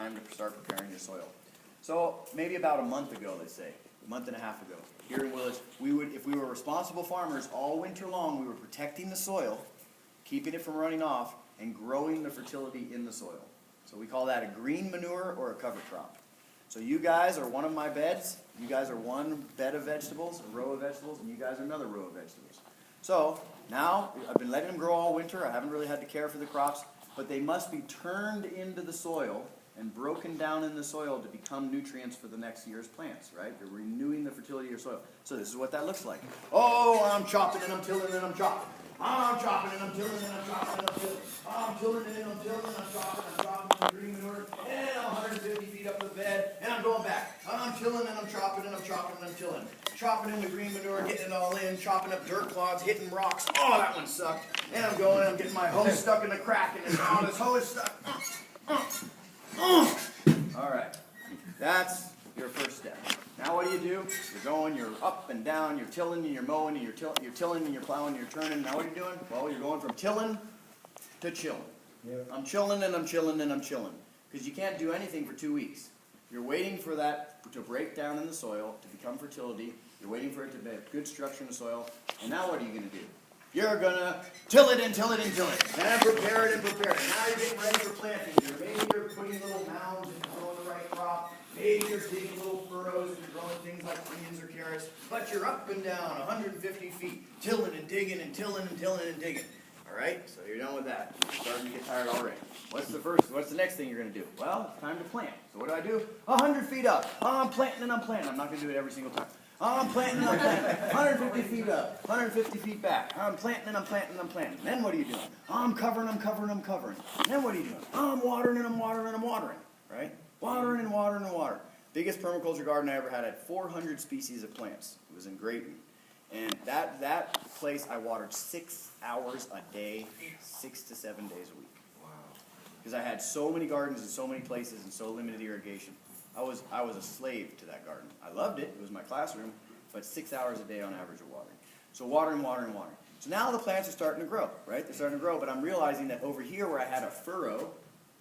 time to start preparing your soil. So maybe about a month ago, let's say, a month and a half ago, here in Willits, if we were responsible farmers all winter long, we were protecting the soil, keeping it from running off, and growing the fertility in the soil. So we call that a green manure or a cover crop. So you guys are one of my beds. You guys are one bed of vegetables, a row of vegetables, and you guys are another row of vegetables. So now I've been letting them grow all winter. I haven't really had to care for the crops, but they must be turned into the soil and broken down in the soil to become nutrients for the next year's plants, right? You're renewing the fertility of your soil. So this is what that looks like. Oh, I'm chopping and I'm tilling and I'm chopping. I'm chopping and I'm tilling and I'm chopping and I'm tilling. I'm tilling and I'm tilling and I'm chopping the green manure. And I'm 150 feet up the bed and I'm going back. I'm tilling and I'm chopping and I'm chopping and I'm tilling. Chopping in the green manure, getting it all in, chopping up dirt clods, hitting rocks. Oh, that one sucked. And I'm going and I'm getting my hose stuck in the crack and this hose is stuck. All right, that's your first step. Now what do? You're going, you're up and down, you're tilling and you're mowing and you're tilling and you're plowing and you're turning. Now what are you doing? Well, you're going from tilling to chilling. Yep. I'm chilling and I'm chilling and I'm chilling. Because you can't do anything for 2 weeks. You're waiting for that to break down in the soil, to become fertility. You're waiting for it to have good structure in the soil. And now what are you going to do? You're going to till it and till it and till it. And prepare it and prepare it. Now you're getting ready for planting. Maybe you're putting little mounds and growing the right crop. Maybe you're digging little furrows and you're growing things like onions or carrots. But you're up and down 150 feet, tilling and digging and tilling and tilling and digging. All right, so you're done with that. You're starting to get tired already. What's the next thing you're going to do? Well, it's time to plant. So what do? 100 feet up. Oh, I'm planting and I'm planting. I'm not going to do it every single time. Oh, I'm planting and I'm planting. 150 feet up. 150 feet back. I'm planting and I'm planting and I'm planting. Then what are you doing? Oh, I'm covering, I'm covering, I'm covering. Then what are you doing? Oh, I'm watering and I'm watering and I'm watering. Right? Watering and watering and watering. Biggest permaculture garden I ever had 400 species of plants. It was in Grayton. And that place I watered 6 hours a day, 6 to 7 days a week. Wow. Because I had so many gardens in so many places and so limited irrigation. I was a slave to that garden. I loved it. It was my classroom, but 6 hours a day on average of watering. So watering, watering, watering. So now the plants are starting to grow, right? They're starting to grow, but I'm realizing that over here where I had a furrow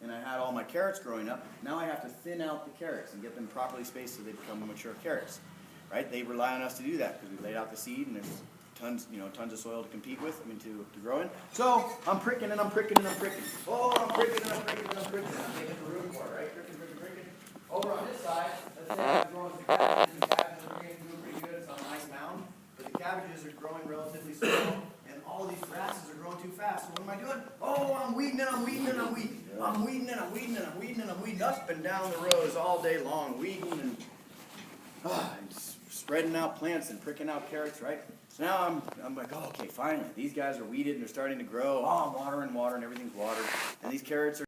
and I had all my carrots growing up, now I have to thin out the carrots and get them properly spaced so they become mature carrots. Right? They rely on us to do that because we laid out the seed and there's tons of soil to compete with, to grow in. So I'm pricking and I'm pricking and I'm pricking. Oh, I'm pricking and I'm pricking and I'm pricking. I'm taking the room for it, right? Pricking, pricking, pricking. Over on this side, let's say I'm growing some cabbages and cabbages are doing pretty good. It's on a nice mound, but the cabbages are growing relatively slow and all of these grasses are growing too fast. So what am I doing? Oh, I'm weeding and I'm weeding and I'm weeding. I'm weeding and I'm weeding and I'm weeding and I'm weeding up and down the rows all day long, weeding and spreading out plants and pricking out carrots, right? So now I'm like, oh, okay, finally. These guys are weeded and they're starting to grow. Oh, I'm watering, everything's watered. And these carrots are